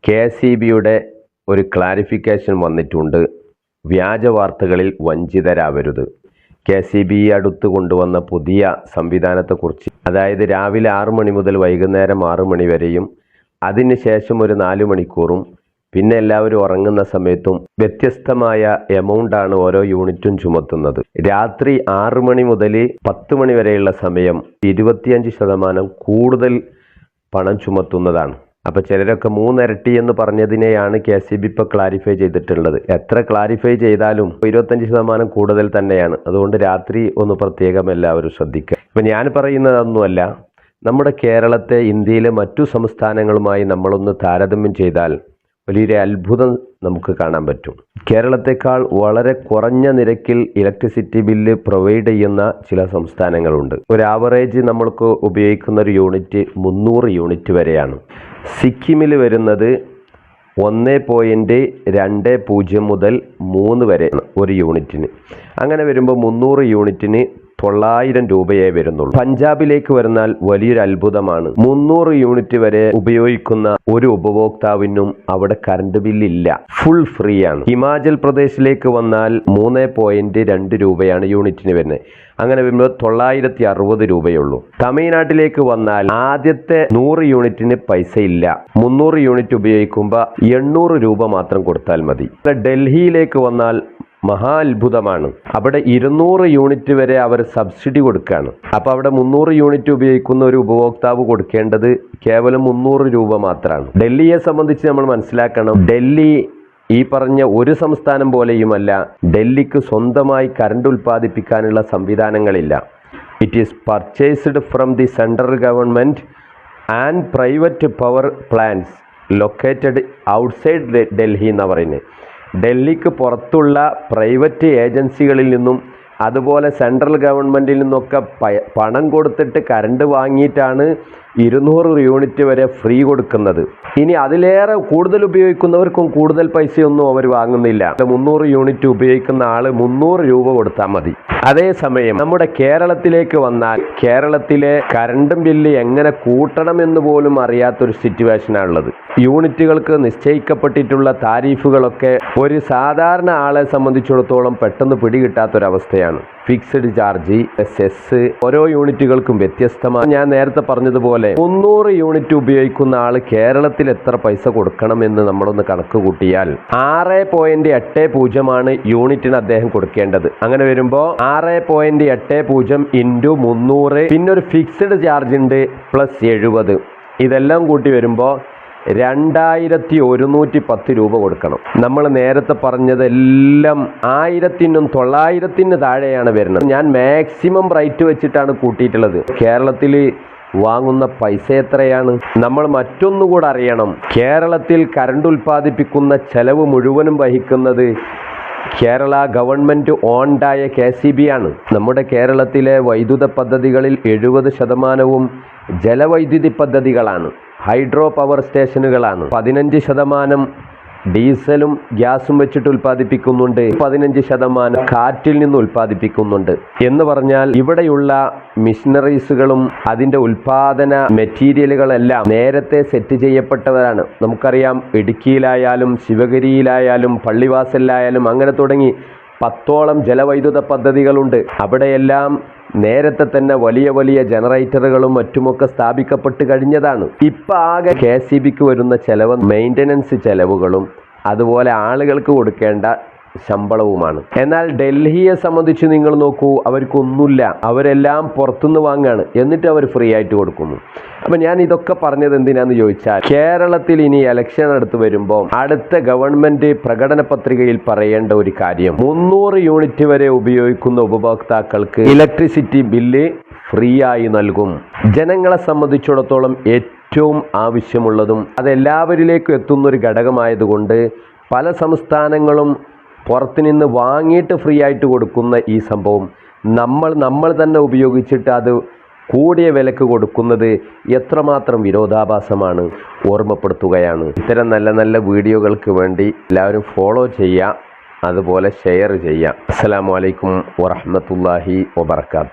കെ.എസ്.ഇ.ബിയുടെ ഒരു ക്ലാരിഫിക്കേഷൻ വന്നിട്ടുണ്ട്. വ്യാജ വാർത്തകളിൽ വഞ്ചിതരാവരുത്. കെ.എസ്.ഇ.ബി അടുത്ത് കൊണ്ടുവന്ന പുതിയ സംവിധാനത്തെക്കുറിച്ച്, അതായത് രാവിലെ 6 മണി മുതൽ വൈകുന്നേരം 6 മണി വരെയും അതിനുശേഷം ഒരു 4 മണിക്കൂറും പിന്നെ എല്ലാവരും ഉറങ്ങുന്ന സമയത്തും വ്യത്യസ്തമായ എമൗണ്ടാണ് ഓരോ യൂണിറ്റും ചുമത്തുന്നത്. രാത്രി 6 മണി മുതൽ 10 മണി വരെയുള്ള സമയം 25% കൂടുതൽ പണം ചുമത്തുന്നതാണ്. അപ്പോൾ ചിലരൊക്കെ 3 ഇരട്ടി എന്ന് പറഞ്ഞതിനെയാണ് കെ.എസ്.ഇ.ബി ഇപ്പോൾ ക്ലാരിഫൈ ചെയ്തിട്ടുള്ളത്. എത്ര ക്ലാരിഫൈ ചെയ്താലും 25% കൂടുതൽ തന്നെയാണ്. അതുകൊണ്ട് രാത്രി ഒന്ന് പ്രത്യേകം എല്ലാവരും ശ്രദ്ധിക്കുക. ഇപ്പം ഞാൻ പറയുന്നതൊന്നുമല്ല, നമ്മുടെ കേരളത്തെ ഇന്ത്യയിലെ മറ്റു സംസ്ഥാനങ്ങളുമായി നമ്മളൊന്ന് താരതമ്യം ചെയ്താൽ വലിയൊരു അത്ഭുതം നമുക്ക് കാണാൻ പറ്റും. കേരളത്തെക്കാൾ വളരെ കുറഞ്ഞ നിരക്കിൽ ഇലക്ട്രിസിറ്റി ബില്ല് പ്രൊവൈഡ് ചെയ്യുന്ന ചില സംസ്ഥാനങ്ങളുണ്ട്. ഒരു ആവറേജ് നമ്മൾക്ക് ഉപയോഗിക്കുന്ന ഒരു യൂണിറ്റ് 300 യൂണിറ്റ് വരെയാണ്. സിക്കിമിൽ വരുന്നത് 1.20 മുതൽ 3 വരെ ഒരു യൂണിറ്റിന്. അങ്ങനെ വരുമ്പോൾ 300 യൂണിറ്റിന് 900 രൂപയേ വരുന്നുള്ളൂ. പഞ്ചാബിലേക്ക് വരുന്നാൽ വലിയൊരു അത്ഭുതമാണ്. 300 യൂണിറ്റ് വരെ ഉപയോഗിക്കുന്ന ഒരു ഉപഭോക്താവിനും അവിടെ കറണ്ട് ബില്ലില്ല, ഫുൾ ഫ്രീ ആണ്. ഹിമാചൽ പ്രദേശിലേക്ക് വന്നാൽ 3.2 രൂപയാണ് യൂണിറ്റിന് വരുന്നത്. അങ്ങനെ വരുമ്പോൾ 960 രൂപയുള്ളൂ. തമിഴ്നാട്ടിലേക്ക് വന്നാൽ ആദ്യത്തെ 100 യൂണിറ്റിന് പൈസ ഇല്ല. 300 യൂണിറ്റ് ഉപയോഗിക്കുമ്പോൾ 800 രൂപ മാത്രം കൊടുത്താൽ മതി. ഡൽഹിയിലേക്ക് വന്നാൽ മഹാ അത്ഭുതമാണ്. അവിടെ 200 യൂണിറ്റ് വരെ അവർ സബ്സിഡി കൊടുക്കുകയാണ്. അപ്പോൾ അവിടെ 300 യൂണിറ്റ് ഉപയോഗിക്കുന്ന ഒരു ഉപഭോക്താവ് കൊടുക്കേണ്ടത് കേവലം 300 രൂപ മാത്രമാണ്. ഡൽഹിയെ സംബന്ധിച്ച് നമ്മൾ മനസ്സിലാക്കണം, ഡൽഹി ഈ പറഞ്ഞ ഒരു സംസ്ഥാനം പോലെയുമല്ല. ഡൽഹിക്ക് സ്വന്തമായി കറണ്ട് ഉൽപ്പാദിപ്പിക്കാനുള്ള സംവിധാനങ്ങളില്ല. It is purchased from the central government and private power plants located outside Delhi എന്നാണ് പറയുന്നത്. ഡൽഹിക്ക് പുറത്തുള്ള പ്രൈവറ്റ് ഏജൻസികളിൽ നിന്നും അതുപോലെ സെൻട്രൽ ഗവൺമെൻറ്റിൽ നിന്നൊക്കെ പണം കൊടുത്തിട്ട് കറണ്ട് വാങ്ങിയിട്ടാണ് 200 യൂണിറ്റ് വരെ ഫ്രീ കൊടുക്കുന്നത്. ഇനി അതിലേറെ കൂടുതൽ ഉപയോഗിക്കുന്നവർക്കും കൂടുതൽ പൈസയൊന്നും അവർ വാങ്ങുന്നില്ല. 300 യൂണിറ്റ് ഉപയോഗിക്കുന്ന ആൾ 300 രൂപ കൊടുത്താൽ മതി. അതേസമയം നമ്മുടെ കേരളത്തിലേക്ക് വന്നാൽ കേരളത്തിലെ കറണ്ട് ബില്ല് എങ്ങനെ കൂട്ടണമെന്ന് പോലും അറിയാത്തൊരു സിറ്റുവേഷനാണുള്ളത്. യൂണിറ്റുകൾക്ക് നിശ്ചയിക്കപ്പെട്ടിട്ടുള്ള താരിഫുകളൊക്കെ ഒരു സാധാരണ ആളെ സംബന്ധിച്ചിടത്തോളം പെട്ടെന്ന് പിടികിട്ടാത്തൊരവസ്ഥയാണ്. ഫിക്സഡ് ചാർജ്, സെസ് ഓരോ യൂണിറ്റുകൾക്കും വ്യത്യസ്തമാണ്. ഞാൻ നേരത്തെ പറഞ്ഞതുപോലെ 300 യൂണിറ്റ് ഉപയോഗിക്കുന്ന ആൾ കേരളത്തിൽ എത്ര പൈസ കൊടുക്കണമെന്ന് നമ്മളൊന്ന് കണക്ക് കൂട്ടിയാൽ 6.80 യൂണിറ്റിന് അദ്ദേഹം കൊടുക്കേണ്ടത്. അങ്ങനെ വരുമ്പോൾ 6.80 ഇൻറ്റു 300, പിന്നെ ഒരു ഫിക്സഡ് ചാർജ് ഉണ്ട് പ്ലസ് 70. ഇതെല്ലാം കൂട്ടി വരുമ്പോൾ 2110 രൂപ കൊടുക്കണം. നമ്മൾ നേരത്തെ പറഞ്ഞതെല്ലാം 1000-നും 900-ന് താഴെയാണ് വരുന്നത്. ഞാൻ മാക്സിമം റേറ്റ് വെച്ചിട്ടാണ് കൂട്ടിയിട്ടുള്ളത്. കേരളത്തിൽ വാങ്ങുന്ന പൈസ എത്രയാണ്? നമ്മൾ മറ്റൊന്നുകൂടെ അറിയണം. കേരളത്തിൽ കറണ്ട് ഉൽപ്പാദിപ്പിക്കുന്ന ചെലവ് മുഴുവനും വഹിക്കുന്നത് കേരള ഗവൺമെൻറ് ഓൺഡായ കെ.എസ്.ഇ.ബി ആണ്. നമ്മുടെ കേരളത്തിലെ വൈദ്യുത പദ്ധതികളിൽ 70% ജലവൈദ്യുതി പദ്ധതികളാണ്, ഹൈഡ്രോ പവർ സ്റ്റേഷനുകളാണ്. 15% ഡീസലും ഗ്യാസും വെച്ചിട്ട് ഉൽപ്പാദിപ്പിക്കുന്നുണ്ട്, 15% കാറ്റിൽ നിന്ന് ഉൽപ്പാദിപ്പിക്കുന്നുണ്ട്. എന്ന് പറഞ്ഞാൽ ഇവിടെയുള്ള മിഷനറീസുകളും അതിൻ്റെ ഉൽപ്പാദന മെറ്റീരിയലുകളെല്ലാം നേരത്തെ സെറ്റ് ചെയ്യപ്പെട്ടവരാണ്. നമുക്കറിയാം, ഇടുക്കിയിലായാലും ശിവഗിരിയിലായാലും പള്ളിവാസലിലായാലും അങ്ങനെ തുടങ്ങി 10ഓളം ജലവൈദ്യുത പദ്ധതികളുണ്ട്. അവിടെയെല്ലാം നേരത്തെ തന്നെ വലിയ വലിയ ജനറേറ്ററുകളും മറ്റുമൊക്കെ സ്ഥാപിക്കപ്പെട്ട് കഴിഞ്ഞതാണ്. ഇപ്പം ആകെ കെ.എസ്.ഇ.ബിക്ക് വരുന്ന ചെലവ് മെയിൻ്റനൻസ് ചെലവുകളും അതുപോലെ ആളുകൾക്ക് കൊടുക്കേണ്ട ശമ്പളവുമാണ്. എന്നാൽ ഡൽഹിയെ സംബന്ധിച്ച് നിങ്ങൾ നോക്കൂ, അവർക്കൊന്നുമില്ല. അവരെല്ലാം പുറത്തുനിന്ന് വാങ്ങുകയാണ്, എന്നിട്ട് അവർ ഫ്രീ ആയിട്ട് കൊടുക്കുന്നു. അപ്പം ഞാൻ ഇതൊക്കെ പറഞ്ഞത് എന്തിനാന്ന് ചോദിച്ചാൽ, കേരളത്തിൽ ഇനി ഇലക്ഷൻ അടുത്ത് വരുമ്പോൾ അടുത്ത ഗവൺമെൻറ് പ്രകടന പത്രികയിൽ പറയേണ്ട ഒരു കാര്യം, 300 യൂണിറ്റ് വരെ ഉപയോഗിക്കുന്ന ഉപഭോക്താക്കൾക്ക് ഇലക്ട്രിസിറ്റി ബില്ല് ഫ്രീ ആയി നൽകും. ജനങ്ങളെ സംബന്ധിച്ചിടത്തോളം ഏറ്റവും ആവശ്യമുള്ളതും അതെല്ലാവരിലേക്കും എത്തുന്നൊരു ഘടകമായതുകൊണ്ട് പല സംസ്ഥാനങ്ങളും പുറത്തുനിന്ന് വാങ്ങിയിട്ട് ഫ്രീ ആയിട്ട് കൊടുക്കുന്ന ഈ സംഭവം നമ്മൾ തന്നെ ഉപയോഗിച്ചിട്ട് അത് കൂടിയ വിലക്ക് കൊടുക്കുന്നത് എത്രമാത്രം വിരോധാഭാസമാണ് ഓർമ്മപ്പെടുത്തുകയാണ്. ഇത്തരം നല്ല നല്ല വീഡിയോകൾക്ക് വേണ്ടി എല്ലാവരും ഫോളോ ചെയ്യുക, അതുപോലെ ഷെയർ ചെയ്യുക. അസ്സലാമു അലൈക്കും വറഹ്മത്തുള്ളാഹി വബറകാതുഹു.